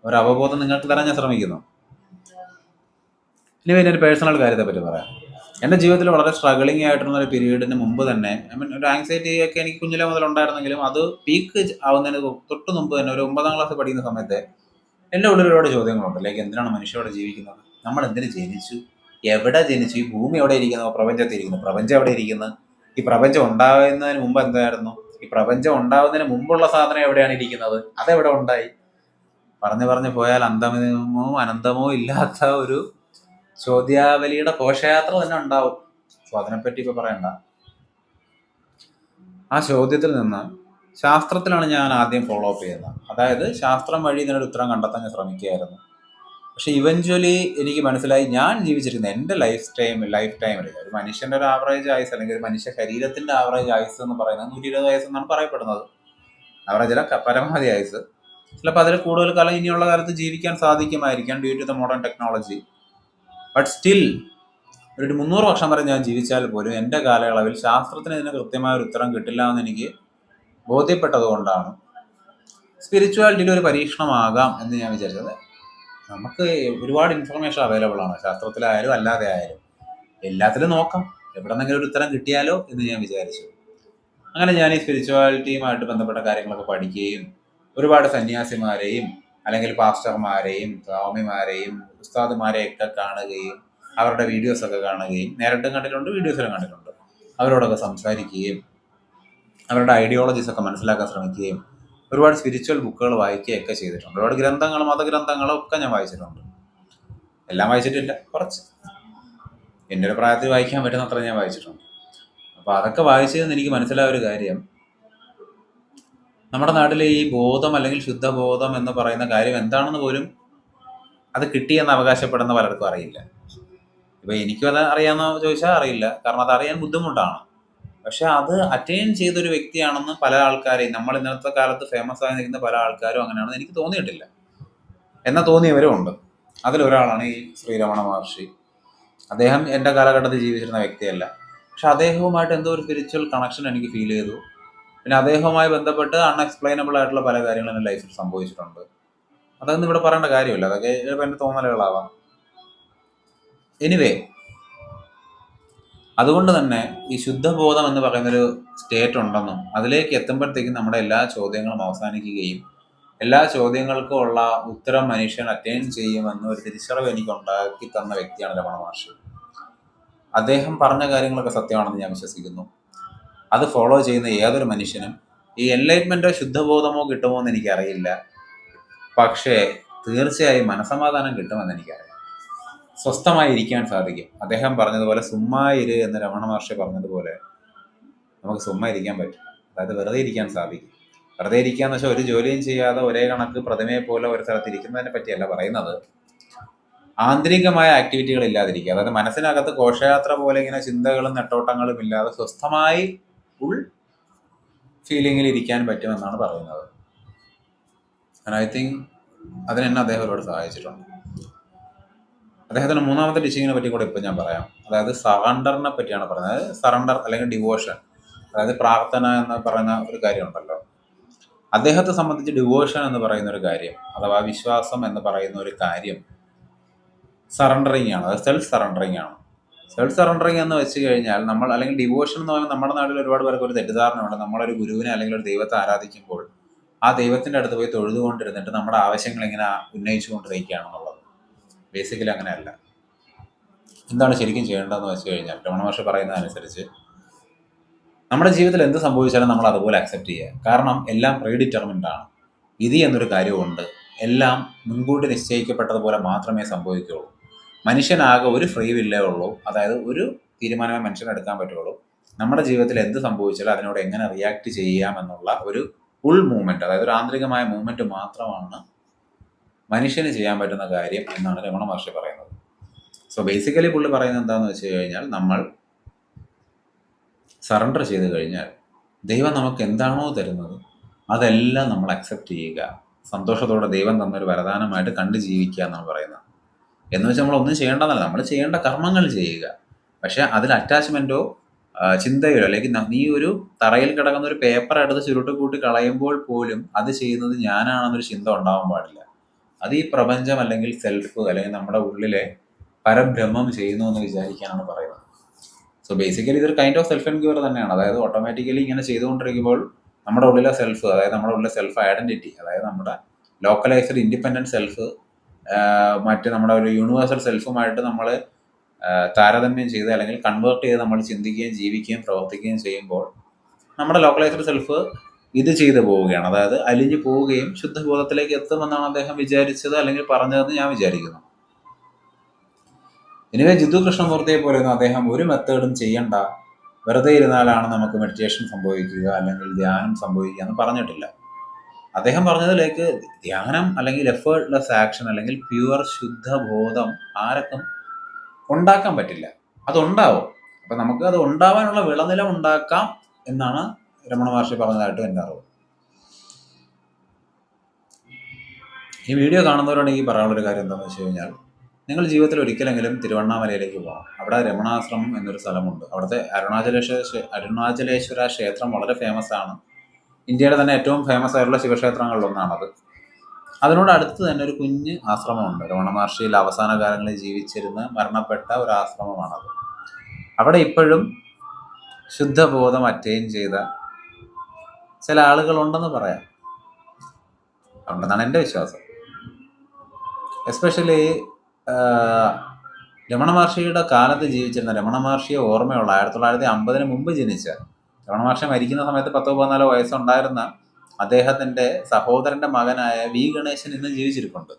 ഒരു അവബോധം നിങ്ങൾക്ക് തരാൻ ഞാൻ ശ്രമിക്കുന്നു. ഇനി പിന്നെ ഒരു പേഴ്സണൽ കാര്യത്തെ പറ്റി പറയാം. എൻ്റെ ജീവിതത്തിൽ വളരെ സ്ട്രഗിളിങ് ആയിട്ടുള്ള ഒരു പീരീഡിന് മുമ്പ് തന്നെ, ഐ മീൻ ഒരു ആങ്സൈറ്റി ഒക്കെ എനിക്ക് കുഞ്ഞിലെ മുതൽ ഉണ്ടായിരുന്നെങ്കിലും അത് പീക്ക് ആവുന്നതിന് തൊട്ട് മുമ്പ് തന്നെ, ഒരു 9ാം ക്ലാസ് പഠിക്കുന്ന സമയത്ത് എൻ്റെ ഉള്ളിൽ ഒരുപാട് ചോദ്യങ്ങളുണ്ട്. ലൈക്ക് എന്തിനാണ് മനുഷ്യരോട് ജീവിക്കുന്നത്, നമ്മൾ എന്തിനു ജനിച്ചു, എവിടെ ജനിച്ചു, ഈ ഭൂമി എവിടെ ഇരിക്കുന്നു, പ്രപഞ്ചത്തിൽ ഇരിക്കുന്നു, പ്രപഞ്ചം എവിടെ ഇരിക്കുന്നു, ഈ പ്രപഞ്ചം ഉണ്ടാകുന്നതിന് മുമ്പ് എന്തായിരുന്നു, ഈ പ്രപഞ്ചം ഉണ്ടാകുന്നതിന് മുമ്പുള്ള സാധനം എവിടെയാണ് ഇരിക്കുന്നത്, അതെവിടെ ഉണ്ടായി. പറഞ്ഞു പോയാൽ അന്തമോ അനന്തമോ ഇല്ലാത്ത ഒരു ചോദ്യാവലിയുടെ ഘോഷയാത്ര തന്നെ ഉണ്ടാവും. സോ അതിനെപ്പറ്റി ഇപ്പൊ പറയണ്ട. ആ ചോദ്യത്തിൽ നിന്ന് ശാസ്ത്രത്തിലാണ് ഞാൻ ആദ്യം ഫോളോ അപ്പ് ചെയ്യുന്നത്. അതായത് ശാസ്ത്രം വഴി ഇതിനൊരു ഉത്തരം കണ്ടെത്താൻ ഞാൻ ശ്രമിക്കുകയായിരുന്നു. പക്ഷെ ഇവഞ്ച്വലി എനിക്ക് മനസ്സിലായി, ഞാൻ ജീവിച്ചിരിക്കുന്ന എൻ്റെ ലൈഫ് ടൈമിൽ ഒരു മനുഷ്യൻ്റെ ഒരു ആവറേജ് ആയുസ്, അല്ലെങ്കിൽ ഒരു മനുഷ്യ ശരീരത്തിന്റെ ആവറേജ് ആയുസ് എന്ന് പറയുന്നത് 120 വയസ്സെന്നാണ് പറയപ്പെടുന്നത്. ആവറേജ് അല്ല, പരമാവധി ആയുസ്. ചിലപ്പോൾ അതിൽ കൂടുതൽ കാലം ഇനിയുള്ള കാലത്ത് ജീവിക്കാൻ സാധിക്കുമായിരിക്കാം due to the modern technology. But still ഒരു 300 വർഷം വരെ ഞാൻ ജീവിച്ചാൽ പോലും എൻ്റെ കാലയളവിൽ ശാസ്ത്രത്തിന് ഇതിന് കൃത്യമായ ഒരു ഉത്തരം കിട്ടില്ല എന്ന് എനിക്ക് ബോധ്യപ്പെട്ടത് കൊണ്ടാണ് സ്പിരിച്വാലിറ്റിയിൽ ഒരു പരീക്ഷണമാകാം എന്ന് ഞാൻ വിചാരിച്ചത്. നമുക്ക് ഒരുപാട് ഇൻഫർമേഷൻ അവൈലബിൾ ആണ്, ശാസ്ത്രത്തിലായാലും അല്ലാതെ ആയാലും. എല്ലാത്തിലും നോക്കാം, എവിടെ നിന്നെങ്കിലും ഒരു ഉത്തരം കിട്ടിയാലോ എന്ന് ഞാൻ വിചാരിച്ചു. അങ്ങനെ ഞാൻ ഈ സ്പിരിച്വാലിറ്റിയുമായിട്ട് ബന്ധപ്പെട്ട കാര്യങ്ങളൊക്കെ പഠിക്കുകയും ഒരുപാട് സന്യാസിമാരെയും അല്ലെങ്കിൽ പാസ്റ്റർമാരെയും സ്വാമിമാരെയും ഉസ്താദുമാരെയൊക്കെ കാണുകയും അവരുടെ വീഡിയോസൊക്കെ കാണുകയും, നേരിട്ടും കണ്ടിട്ടുണ്ട്, വീഡിയോസിലും കണ്ടിട്ടുണ്ട്, അവരോടൊക്കെ സംസാരിക്കുകയും അവരുടെ ഐഡിയോളജീസ് ഒക്കെ മനസ്സിലാക്കാൻ ശ്രമിക്കുകയും ഒരുപാട് സ്പിരിച്വൽ ബുക്കുകൾ വായിക്കുകയൊക്കെ ചെയ്തിട്ടുണ്ട്. ഒരുപാട് ഗ്രന്ഥങ്ങളും മതഗ്രന്ഥങ്ങളും ഒക്കെ ഞാൻ വായിച്ചിട്ടുണ്ട്. എല്ലാം വായിച്ചിട്ടില്ല, കുറച്ച് എൻ്റെ ഒരു പ്രായത്തിൽ വായിക്കാൻ പറ്റുന്നത്ര ഞാൻ വായിച്ചിട്ടുണ്ട്. അപ്പോൾ അതൊക്കെ വായിച്ചതെന്ന് എനിക്ക് മനസ്സിലായ ഒരു കാര്യം, നമ്മുടെ നാട്ടിലെ ഈ ബോധം അല്ലെങ്കിൽ ശുദ്ധബോധം എന്ന് പറയുന്ന കാര്യം എന്താണെന്ന് പോലും അത് കിട്ടിയെന്ന് അവകാശപ്പെടുന്ന പലർക്കും അറിയില്ല. ഇപ്പം എനിക്കും അത് അറിയാമെന്ന് ചോദിച്ചാൽ അറിയില്ല, കാരണം അത് അറിയാൻ ബുദ്ധിമുട്ടാണ്. പക്ഷെ അത് അറ്റൈൻ ചെയ്തൊരു വ്യക്തിയാണെന്ന് പല ആൾക്കാരെയും, നമ്മൾ ഇന്നത്തെ കാലത്ത് ഫേമസ് ആയി നിൽക്കുന്ന പല ആൾക്കാരും അങ്ങനെയാണെന്ന് എനിക്ക് തോന്നിയിട്ടില്ല, എന്നാൽ തോന്നിയവരും ഉണ്ട്. അതിലൊരാളാണ് ഈ ശ്രീരമണ മഹർഷി. അദ്ദേഹം എൻ്റെ കാലഘട്ടത്തിൽ ജീവിച്ചിരുന്ന വ്യക്തിയല്ല, പക്ഷെ അദ്ദേഹവുമായിട്ട് എന്തോ ഒരു സ്പിരിച്വൽ കണക്ഷൻ എനിക്ക് ഫീൽ ചെയ്തു. പിന്നെ അദ്ദേഹവുമായി ബന്ധപ്പെട്ട് അൺഎക്സ്പ്ലെയിനബിൾ ആയിട്ടുള്ള പല കാര്യങ്ങളും എൻ്റെ ലൈഫിൽ സംഭവിച്ചിട്ടുണ്ട്. അതൊന്നും ഇവിടെ പറയേണ്ട കാര്യമില്ല, അതൊക്കെ ചിലപ്പോൾ എൻ്റെ തോന്നലുകളാവാം. എനിവേ, അതുകൊണ്ട് തന്നെ ഈ ശുദ്ധബോധം എന്ന് പറയുന്നൊരു സ്റ്റേറ്റ് ഉണ്ടെന്നും അതിലേക്ക് എത്തുമ്പോഴത്തേക്കും നമ്മുടെ എല്ലാ ചോദ്യങ്ങളും അവസാനിക്കുകയും എല്ലാ ചോദ്യങ്ങൾക്കും ഉള്ള ഉത്തരം മനുഷ്യൻ അറ്റൈൻ ചെയ്യുമെന്ന് ഒരു തിരിച്ചറിവ് എനിക്ക് ഉണ്ടാക്കി തന്ന വ്യക്തിയാണ് രമണ മഹർഷി. അദ്ദേഹം പറഞ്ഞ കാര്യങ്ങളൊക്കെ സത്യമാണെന്ന് ഞാൻ വിശ്വസിക്കുന്നു. അത് ഫോളോ ചെയ്യുന്ന ഏതൊരു മനുഷ്യനും ഈ എൻലൈറ്റ്മെൻറ്റോ ശുദ്ധബോധമോ കിട്ടുമോ എന്ന് എനിക്കറിയില്ല, പക്ഷേ തീർച്ചയായും മനസമാധാനം കിട്ടുമെന്ന് എനിക്കറിയാം. സ്വസ്ഥമായി ഇരിക്കാൻ സാധിക്കും. അദ്ദേഹം പറഞ്ഞതുപോലെ സുമ്മായിര് എന്ന് രമണ മഹർഷി പറഞ്ഞതുപോലെ നമുക്ക് സുമ്മാ ഇരിക്കാൻ പറ്റും, അതായത് വെറുതെ ഇരിക്കാൻ സാധിക്കും. വെറുതെ ഇരിക്കുക എന്ന് വെച്ചാൽ ഒരു ജോലിയും ചെയ്യാതെ ഒരേ കണക്ക് പ്രതിമയെ പോലെ ഒരു സ്ഥലത്ത് ഇരിക്കുന്നതിനെ പറ്റിയല്ല പറയുന്നത്. ആന്തരികമായ ആക്ടിവിറ്റികൾ ഇല്ലാതിരിക്കുക, അതായത് മനസ്സിനകത്ത് ഘോഷയാത്ര പോലെ ഇങ്ങനെ ചിന്തകളും നെട്ടോട്ടങ്ങളും ഇല്ലാതെ സ്വസ്ഥമായി ഫുൾ ഫീലിങ്ങിൽ ഇരിക്കാൻ പറ്റുമെന്നാണ് പറയുന്നത്. ആൻഡ് ഐ തിങ്ക് അതിനെന്നെ അദ്ദേഹം ഒരുപാട് സഹായിച്ചിട്ടുണ്ട്. അദ്ദേഹത്തിന് മൂന്നാമത്തെ ടീച്ചിങ്ങിനെ പറ്റി കൂടെ ഇപ്പം ഞാൻ പറയാം. അതായത് സറണ്ടറിനെ പറ്റിയാണ് പറയുന്നത്. അതായത് സറണ്ടർ അല്ലെങ്കിൽ ഡിവോഷൻ, അതായത് പ്രാർത്ഥന എന്ന് പറയുന്ന ഒരു കാര്യമുണ്ടല്ലോ, അദ്ദേഹത്തെ സംബന്ധിച്ച് ഡിവോഷൻ എന്ന് പറയുന്ന ഒരു കാര്യം, അഥവാ വിശ്വാസം എന്ന് പറയുന്ന ഒരു കാര്യം സറണ്ടറിങ് ആണ്. അത് സെൽഫ് സറണ്ടറിങ് ആണ്. സെൽഫ് സറണ്ടറിങ് എന്ന് വെച്ച് കഴിഞ്ഞാൽ നമ്മൾ, അല്ലെങ്കിൽ ഡിവോഷൻ എന്ന് പറയുമ്പോൾ നമ്മുടെ നാട്ടിൽ ഒരുപാട് പേർക്ക് ഒരു തെറ്റിദ്ധാരണയുണ്ട്. നമ്മളൊരു ഗുരുവിനെ അല്ലെങ്കിൽ ഒരു ദൈവത്തെ ആരാധിക്കുമ്പോൾ ആ ദൈവത്തിൻ്റെ അടുത്ത് പോയി തൊഴുതുകൊണ്ടിരുന്നിട്ട് നമ്മുടെ ആവശ്യങ്ങൾ ഇങ്ങനെ ഉന്നയിച്ചുകൊണ്ടിരിക്കുകയാണെന്നുള്ളത്. ബേസിക്കലി അങ്ങനെയല്ല. എന്താണ് ശരിക്കും ചെയ്യേണ്ടതെന്ന് വെച്ച് കഴിഞ്ഞാൽ, രമണ മഹർഷി പറയുന്നതനുസരിച്ച് നമ്മുടെ ജീവിതത്തിൽ എന്ത് സംഭവിച്ചാലും നമ്മൾ അതുപോലെ അക്സെപ്റ്റ് ചെയ്യുക. കാരണം എല്ലാം പ്രീഡിറ്റർമിൻഡ് ആണ്. വിധി എന്നൊരു കാര്യമുണ്ട്. എല്ലാം മുൻകൂട്ടി നിശ്ചയിക്കപ്പെട്ടതുപോലെ മാത്രമേ സംഭവിക്കുകയുള്ളൂ. മനുഷ്യനാകെ ഒരു ഫ്രീ വില്ലേ ഉള്ളൂ. അതായത് ഒരു തീരുമാനമേ മനുഷ്യനെടുക്കാൻ പറ്റുള്ളൂ. നമ്മുടെ ജീവിതത്തിൽ എന്ത് സംഭവിച്ചാലും അതിനോട് എങ്ങനെ റിയാക്ട് ചെയ്യാമെന്നുള്ള ഒരു ഫുൾ മൂവ്മെൻറ്റ്, അതായത് ഒരു ആന്തരികമായ മൂവ്മെൻറ്റ് മാത്രമാണ് മനുഷ്യന് ചെയ്യാൻ പറ്റുന്ന കാര്യം എന്നാണ് രമണ മഹർഷി പറയുന്നത്. സോ ബേസിക്കലി പുള്ളി പറയുന്നത് എന്താണെന്ന് വെച്ച് കഴിഞ്ഞാൽ, നമ്മൾ സറണ്ടർ ചെയ്ത് കഴിഞ്ഞാൽ ദൈവം നമുക്ക് എന്താണോ തരുന്നത് അതെല്ലാം നമ്മൾ അക്സെപ്റ്റ് ചെയ്യുക. സന്തോഷത്തോടെ ദൈവം തന്നൊരു വരദാനമായിട്ട് കണ്ട് ജീവിക്കുക എന്നാണ് പറയുന്നത്. എന്ന് വെച്ചാൽ നമ്മളൊന്നും ചെയ്യേണ്ടതല്ല, നമ്മൾ ചെയ്യേണ്ട കർമ്മങ്ങൾ ചെയ്യുക. പക്ഷെ അതിൽ അറ്റാച്ച്മെൻറ്റോ ചിന്തയോ, അല്ലെങ്കിൽ നീ ഒരു തറയിൽ കിടക്കുന്ന ഒരു പേപ്പർ എടുത്ത് ചുരുട്ട് കൂട്ടി കളയുമ്പോൾ പോലും അത് ചെയ്യുന്നത് ഞാനാണെന്നൊരു ചിന്ത ഉണ്ടാവാൻ പാടില്ല. അത് ഈ പ്രപഞ്ചം അല്ലെങ്കിൽ സെൽഫ് അല്ലെങ്കിൽ നമ്മുടെ ഉള്ളിലെ പരബ്രഹ്മം ചെയ്യുന്നു എന്ന് വിചാരിക്കാനാണ് പറയുന്നത്. സോ ബേസിക്കലി ഇതൊരു കൈൻഡ് ഓഫ് സെൽഫ് എൻക്വയറി തന്നെയാണ്. അതായത് ഓട്ടോമാറ്റിക്കലി ഇങ്ങനെ ചെയ്തുകൊണ്ടിരിക്കുമ്പോൾ നമ്മുടെ ഉള്ളിലെ സെൽഫ്, അതായത് നമ്മുടെ ഉള്ളിലെ സെൽഫ് ഐഡൻറ്റിറ്റി, അതായത് നമ്മുടെ ലോക്കലൈസ്ഡ് ഇൻഡിപെൻഡൻറ്റ് സെൽഫ് മറ്റ് നമ്മുടെ ഒരു യൂണിവേഴ്സൽ സെൽഫുമായിട്ട് നമ്മൾ താരതമ്യം ചെയ്ത് അല്ലെങ്കിൽ കൺവേർട്ട് ചെയ്ത് നമ്മൾ ചിന്തിക്കുകയും ജീവിക്കുകയും പ്രവർത്തിക്കുകയും ചെയ്യുമ്പോൾ നമ്മുടെ ലോക്കലൈസ്ഡ് സെൽഫ് ഇത് ചെയ്തു പോവുകയാണ്. അതായത് അലിഞ്ഞു പോവുകയും ശുദ്ധബോധത്തിലേക്ക് എത്തുമെന്നാണ് അദ്ദേഹം വിചാരിച്ചത് അല്ലെങ്കിൽ പറഞ്ഞതെന്ന് ഞാൻ വിചാരിക്കുന്നു. എനിവേ ജിത്തു കൃഷ്ണമൂർത്തിയെ പോലെയൊന്നും അദ്ദേഹം ഒരു മെത്തേഡും ചെയ്യണ്ട, വെറുതെ ഇരുന്നാലാണ് നമുക്ക് മെഡിറ്റേഷൻ സംഭവിക്കുക അല്ലെങ്കിൽ ധ്യാനം സംഭവിക്കുക എന്ന് പറഞ്ഞിട്ടില്ല. അദ്ദേഹം പറഞ്ഞതിലേക്ക് ധ്യാനം അല്ലെങ്കിൽ എഫേർട്ട്ലെസ് ആക്ഷൻ അല്ലെങ്കിൽ പ്യുവർ ശുദ്ധബോധം ആർക്കും ഉണ്ടാക്കാൻ പറ്റില്ല. അതുണ്ടാവും. അപ്പം നമുക്ക് അത് ഉണ്ടാവാനുള്ള വിളനില ഉണ്ടാക്കാം എന്നാണ് രമണ മഹർഷി പറഞ്ഞതായിട്ട് എൻ്റെ അറിവ്. ഈ വീഡിയോ കാണുന്നവരോട് എനിക്ക് പറയാനുള്ളൊരു കാര്യം എന്താണെന്ന് വെച്ച് കഴിഞ്ഞാൽ, നിങ്ങൾ ജീവിതത്തിൽ ഒരിക്കലെങ്കിലും തിരുവണ്ണാമലയിലേക്ക് പോകണം. അവിടെ രമണാശ്രമം എന്നൊരു സ്ഥലമുണ്ട്. അവിടുത്തെ അരുണാചലേശ്വര ക്ഷേത്രം വളരെ ഫേമസ് ആണ്. ഇന്ത്യയുടെ തന്നെ ഏറ്റവും ഫേമസ് ആയിട്ടുള്ള ശിവക്ഷേത്രങ്ങളിലൊന്നാണത്. അതിനോട് അടുത്ത് തന്നെ ഒരു കുഞ്ഞ് ആശ്രമമുണ്ട്. രമണ മഹർഷിയിൽ അവസാന കാലങ്ങളിൽ ജീവിച്ചിരുന്ന് മരണപ്പെട്ട ഒരു ആശ്രമമാണത്. അവിടെ ഇപ്പോഴും ശുദ്ധബോധം അറ്റൈൻ ചെയ്ത ചില ആളുകളുണ്ടെന്ന് പറയാം. ഉണ്ടെന്നാണ് എൻ്റെ വിശ്വാസം. എസ്പെഷ്യലി രമണ മഹർഷിയുടെ കാലത്ത് ജീവിച്ചിരുന്ന, രമണ മഹർഷിയെ ഓർമ്മയുള്ള 1950 മുമ്പ് ജനിച്ച, രമണ മഹർഷി മരിക്കുന്ന സമയത്ത് 10-14 വയസ്സുണ്ടായിരുന്ന അദ്ദേഹത്തിൻ്റെ സഹോദരൻ്റെ മകനായ വി ഗണേശൻ ഇന്ന് ജീവിച്ചിരിപ്പുണ്ട്.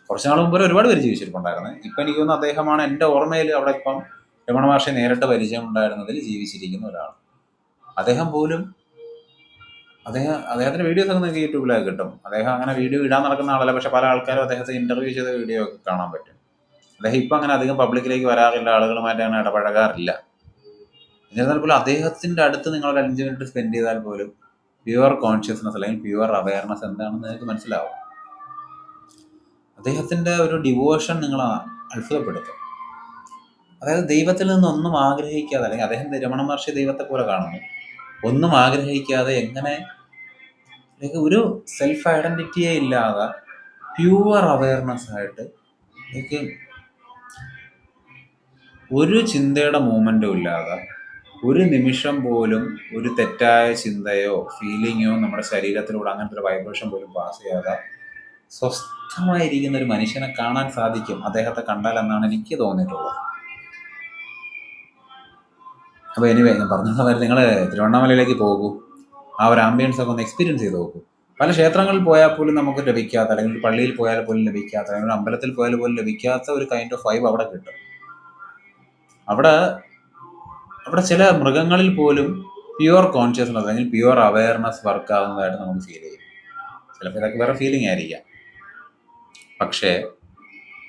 കുറച്ച് നാൾ മുമ്പ് ഒരുപാട് പേര് ജീവിച്ചിരിപ്പുണ്ടായിരുന്നു. ഇപ്പം എനിക്ക് തോന്നുന്നു അദ്ദേഹമാണ് എൻ്റെ ഓർമ്മയിൽ അവിടെ ഇപ്പം രമണ മഹർഷി നേരിട്ട് പരിചയമുണ്ടായിരുന്നതിൽ ജീവിച്ചിരിക്കുന്ന ഒരാൾ. അദ്ദേഹം പോലും അദ്ദേഹത്തിൻ്റെ വീഡിയോസ് ഒക്കെ നിങ്ങൾക്ക് യൂട്യൂബിലൊക്കെ കിട്ടും. അദ്ദേഹം അങ്ങനെ വീഡിയോ ഇടാൻ നടക്കുന്ന ആളല്ല, പക്ഷെ പല ആൾക്കാരും അദ്ദേഹത്തെ ഇൻ്റർവ്യൂ ചെയ്ത വീഡിയോ ഒക്കെ കാണാൻ പറ്റും. അദ്ദേഹം ഇപ്പം അങ്ങനെ അധികം പബ്ലിക്കിലേക്ക് വരാറില്ല, ആളുകളുമായിട്ട് അങ്ങനെ ഇടപഴകാറില്ല. എന്നിരുന്നാൽ പോലും അദ്ദേഹത്തിൻ്റെ അടുത്ത് നിങ്ങൾ ഒരു 5 മിനിറ്റ് സ്പെൻഡ് ചെയ്താൽ പോലും പ്യുവർ കോൺഷ്യസ്നസ് അല്ലെങ്കിൽ പ്യുവർ അവയർനെസ് എന്താണെന്ന് നിങ്ങൾക്ക് മനസ്സിലാവും. അദ്ദേഹത്തിൻ്റെ ഒരു ഡിവോഷൻ നിങ്ങൾ അത്ഭുതപ്പെടുത്തും. അതായത് ദൈവത്തിൽ നിന്നൊന്നും ആഗ്രഹിക്കാതെ, അല്ലെങ്കിൽ അദ്ദേഹം രമണ മഹർഷി ദൈവത്തെ പോലെ കാണുന്നു, ഒന്നും ആഗ്രഹിക്കാതെ എങ്ങനെ ഒരു സെൽഫ് ഐഡൻറ്റിറ്റിയെ ഇല്ലാതെ പ്യുവർ അവയർനെസ് ആയിട്ട് ഒരു ചിന്തയുടെ മൂവ്മെൻറ്റും ഇല്ലാതെ ഒരു നിമിഷം പോലും ഒരു തെറ്റായ ചിന്തയോ ഫീലിങ്ങോ നമ്മുടെ ശരീരത്തിലൂടെ അങ്ങനത്തെ ഒരു വൈബ്രേഷൻ പോലും പാസ് ചെയ്യാതെ സ്വസ്ഥമായിരിക്കുന്ന ഒരു മനുഷ്യനെ കാണാൻ സാധിക്കും അദ്ദേഹത്തെ കണ്ടാൽ എന്നാണ് എനിക്ക് തോന്നിയിട്ടുള്ളത്. അപ്പോൾ എനിവേ ഞാൻ പറഞ്ഞ സമയത്ത് നിങ്ങൾ തിരുവണ്ണാമലയിലേക്ക് പോകൂ, ആ ഒരു ആംബിയൻസ് ഒക്കെ ഒന്ന് എക്സ്പീരിയൻസ് ചെയ്ത് നോക്കൂ. പല ക്ഷേത്രങ്ങളിൽ പോയാൽ പോലും നമുക്ക് ലഭിക്കാത്ത, അല്ലെങ്കിൽ ഒരു പള്ളിയിൽ പോയാൽ പോലും ലഭിക്കാത്ത, അല്ലെങ്കിൽ ഒരു അമ്പലത്തിൽ പോയാൽ പോലും ലഭിക്കാത്ത ഒരു കൈൻഡ് ഓഫ് വൈബ് അവിടെ കിട്ടും. അവിടെ ചില മൃഗങ്ങളിൽ പോലും പ്യുവർ കോൺഷ്യസ്നസ് അല്ലെങ്കിൽ പ്യുവർ അവയർനെസ് വർക്ക് ആകുന്നതായിട്ട് നമുക്ക് ഫീൽ ചെയ്യും. ചിലപ്പോൾ ഇതൊക്കെ വേറെ ഫീലിംഗ് ആയിരിക്കാം. പക്ഷേ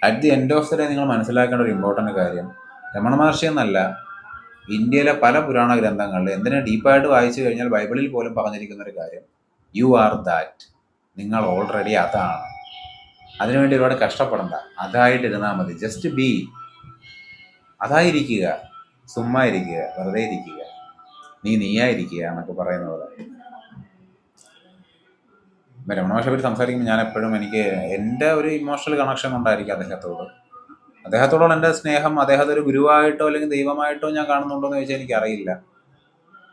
at the end of the day നിങ്ങൾ മനസ്സിലാക്കേണ്ട ഒരു ഇമ്പോർട്ടൻ്റ് കാര്യം, രമണ മഹർഷി എന്നല്ല, ഇന്ത്യയിലെ പല പുരാണ ഗ്രന്ഥങ്ങളിൽ, എന്തിനാ ഡീപ്പായിട്ട് വായിച്ചു കഴിഞ്ഞാൽ ബൈബിളിൽ പോലും പറഞ്ഞിരിക്കുന്ന ഒരു കാര്യം, യു ആർ ദാറ്റ്. നിങ്ങൾ ഓൾറെഡി അതാണ്. അതിനുവേണ്ടി ഒരുപാട് കഷ്ടപ്പെടണ്ട, അതായിട്ടിരുന്നാൽ മതി. ജസ്റ്റ് ബി, അതായിരിക്കുക, ചുമ്മാ ഇരിക്കുക, വെറുതെ ഇരിക്കുക. നീയായിരിക്കുക എന്നൊക്കെ പറയുന്ന പോലെ. രമണ മഹർഷിയെ പറ്റി സംസാരിക്കുമ്പോൾ ഞാൻ എപ്പോഴും എനിക്ക് എൻ്റെ ഒരു ഇമോഷണൽ കണക്ഷൻ കൊണ്ടായിരിക്കും അദ്ദേഹത്തോടുള്ള എൻ്റെ സ്നേഹം അദ്ദേഹത്തെ ഒരു ഗുരുവായിട്ടോ അല്ലെങ്കിൽ ദൈവമായിട്ടോ ഞാൻ കാണുന്നുണ്ടോ എന്ന് ചോദിച്ചാൽ എനിക്കറിയില്ല.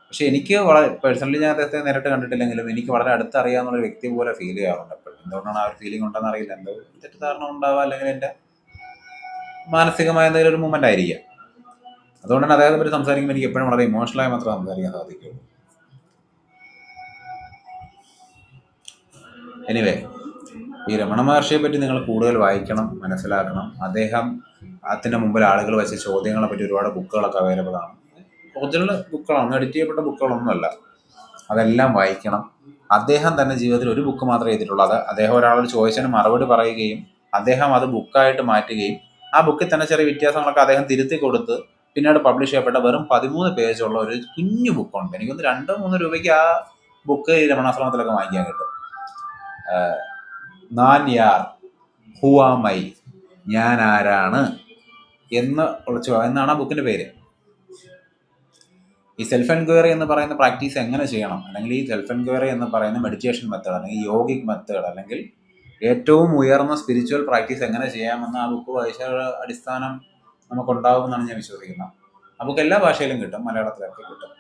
പക്ഷെ എനിക്ക് വളരെ പേഴ്സണലി ഞാൻ അദ്ദേഹത്തെ നേരിട്ട് കണ്ടിട്ടില്ലെങ്കിലും എനിക്ക് വളരെ അടുത്തറിയാവുന്നൊരു വ്യക്തി പോലെ ഫീൽ ചെയ്യാറുണ്ട് എപ്പോഴും. എന്തുകൊണ്ടാണ് ആ ഒരു ഫീലിംഗ് ഉണ്ടെന്ന് അറിയില്ല. എന്തോ തെറ്റിദ്ധാരണ ഉണ്ടാവുക, അല്ലെങ്കിൽ എൻ്റെ മാനസികമായ എന്തെങ്കിലും ഒരു മൂവ്മെൻ്റ് ആയിരിക്കാം. അതുകൊണ്ടാണ് അദ്ദേഹത്തെ പറ്റി സംസാരിക്കുമ്പോൾ എനിക്ക് എപ്പോഴും വളരെ ഇമോഷണലായി മാത്രമേ സംസാരിക്കാൻ സാധിക്കുള്ളൂ. എനിവേ, ഈ രമണ മഹർഷിയെ പറ്റി നിങ്ങൾ കൂടുതൽ വായിക്കണം, മനസ്സിലാക്കണം. അതിൻ്റെ മുമ്പിൽ ആളുകൾ വെച്ച ചോദ്യങ്ങളെ പറ്റി ഒരുപാട് ബുക്കുകളൊക്കെ അവൈലബിൾ ആണ്. ഒറിജിനൽ ബുക്കുകളാണ്, എഡിറ്റ് ചെയ്യപ്പെട്ട ബുക്കുകളൊന്നുമല്ല. അതെല്ലാം വായിക്കണം. അദ്ദേഹം തന്നെ ജീവിതത്തിൽ ഒരു ബുക്ക് മാത്രമേ എഴുതിയിട്ടുള്ളൂ. അദ്ദേഹം ഒരാളോട് ചോദിച്ചതിന് മറുപടി പറയുകയും അദ്ദേഹം അത് ബുക്കായിട്ട് മാറ്റുകയും ആ ബുക്കിൽ തന്നെ ചെറിയ വ്യത്യാസങ്ങളൊക്കെ അദ്ദേഹം തിരുത്തി കൊടുത്ത് പിന്നീട് പബ്ലിഷ് ചെയ്യപ്പെട്ട വെറും 13 പേജുള്ള ഒരു കുഞ്ഞു ബുക്കുണ്ട്. എനിക്കൊന്ന് 2-3 രൂപയ്ക്ക് ആ ബുക്ക് ഈ രമണാശ്രമത്തിലൊക്കെ വാങ്ങിക്കാൻ കിട്ടും. നാൻ യാർ ഹുവാമൈ, ഞാൻ ആരാണ് എന്നാണ് ആ ബുക്കിൻ്റെ പേര്. ഈ സെൽഫ് എൻക്വയറി എന്ന് പറയുന്ന പ്രാക്ടീസ് എങ്ങനെ ചെയ്യണം, അല്ലെങ്കിൽ ഈ സെൽഫ് എൻക്വയറി എന്ന് പറയുന്ന മെഡിറ്റേഷൻ മെത്തേഡ്, അല്ലെങ്കിൽ യോഗിക് മെത്തേഡ്, അല്ലെങ്കിൽ ഏറ്റവും ഉയർന്ന സ്പിരിച്വൽ പ്രാക്ടീസ് എങ്ങനെ ചെയ്യാമെന്ന് ആ ബുക്ക് വായിച്ച അടിസ്ഥാനം നമുക്കുണ്ടാകുമെന്നാണ് ഞാൻ വിശ്വസിക്കുന്നത്. ആ ബുക്ക് എല്ലാ ഭാഷയിലും കിട്ടും, മലയാളത്തിലൊക്കെ കിട്ടും.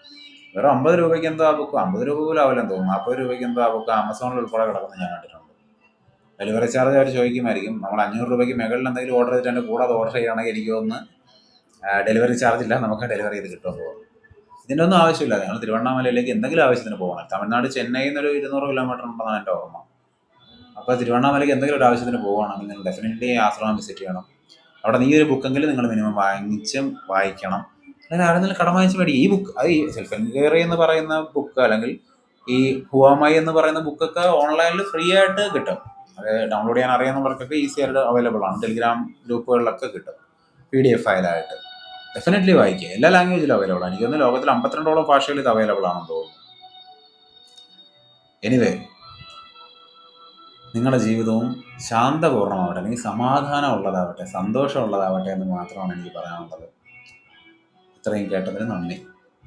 വെറും 50 രൂപയ്ക്ക് എന്തോ ആ ബുക്ക്, 50 രൂപ പോലും ആവില്ലെന്ന് തോന്നുന്നു, 40 രൂപയ്ക്ക് എന്തോ ആ ബുക്ക് ആമസോണിൽ ഉൾപ്പെടെ കിടക്കുന്നത് ഞാൻ കണ്ടിട്ടുണ്ട്. ഡെലിവറി ചാർജ് അവർ ചോദിക്കുമായിരിക്കും. നമ്മൾ 500 രൂപയ്ക്ക് മുകളിൽ എന്തെങ്കിലും ഓർഡർ ചെയ്തിട്ട് എൻ്റെ കൂടെ അത് ഓർഡർ ചെയ്യുകയാണെങ്കിൽ എനിക്ക് തോന്നുന്നു ഡെലിവറി ചാർജ് ഇല്ല, നമുക്ക് ഡെലിവറി ചെയ്ത് കിട്ടുമെന്ന് തോന്നുന്നു. ഇതിൻ്റെ ഒന്നും ആവശ്യമില്ല. നിങ്ങൾ തിരുവണ്ണാമലയിലേക്ക് എന്തെങ്കിലും ആവശ്യത്തിന് പോകണം. തമിഴ്നാട് ചെന്നൈയിൽ നിന്നൊരു 200 കിലോമീറ്റർ ഉണ്ടെന്നാണ് എൻ്റെ ഓർമ്മ. അപ്പോൾ തിരുവണ്ണാമലയ്ക്ക് എന്തെങ്കിലും ഒരു ആവശ്യത്തിന് പോവുകയാണെങ്കിൽ നിങ്ങൾ ഡെഫിനറ്റ്ലി ആശ്രമം വിസിറ്റ് ചെയ്യണം. അവിടെ നീ ഒരു ബുക്കെങ്കിലും നിങ്ങൾ മിനിമം വായിക്കണം. അല്ലെങ്കിൽ അവിടെ നിന്ന് കടം വാങ്ങിച്ച് മേടിക്കും. ഈ ബുക്ക്, അത് ഈ സെൽഫ് എൻക്വയറി എന്ന് പറയുന്ന ബുക്ക്, അല്ലെങ്കിൽ ഈ ഹുവാമൈ എന്ന് പറയുന്ന ബുക്കൊക്കെ ഓൺലൈനിൽ ഫ്രീ ആയിട്ട് കിട്ടും. അത് ഡൗൺലോഡ് ചെയ്യാൻ അറിയാവുന്നവർക്കൊക്കെ ഈസി ആയിട്ട് അവൈലബിൾ ആണ്. ടെലിഗ്രാം ഗ്രൂപ്പുകളിലൊക്കെ കിട്ടും PDF ഫയലായിട്ട്. ഡെഫിനറ്റ്ലി വായിക്കുക. എല്ലാ ലാംഗ്വേജിലും അവൈലബിൾ ആണ്. എനിക്കൊന്ന് ലോകത്തിൽ 52ഓളം ഭാഷകളിൽ ഇത് അവൈലബിൾ ആണെന്ന് തോന്നുന്നു. എനിവേ, നിങ്ങളുടെ ജീവിതവും ശാന്തപൂർണ്ണമാവട്ടെ, അല്ലെങ്കിൽ സമാധാനമുള്ളതാവട്ടെ, സന്തോഷമുള്ളതാവട്ടെ എന്ന് മാത്രമാണ് എനിക്ക് പറയാനുള്ളത്. ഇത്രയും കേട്ടതിന് നന്ദി.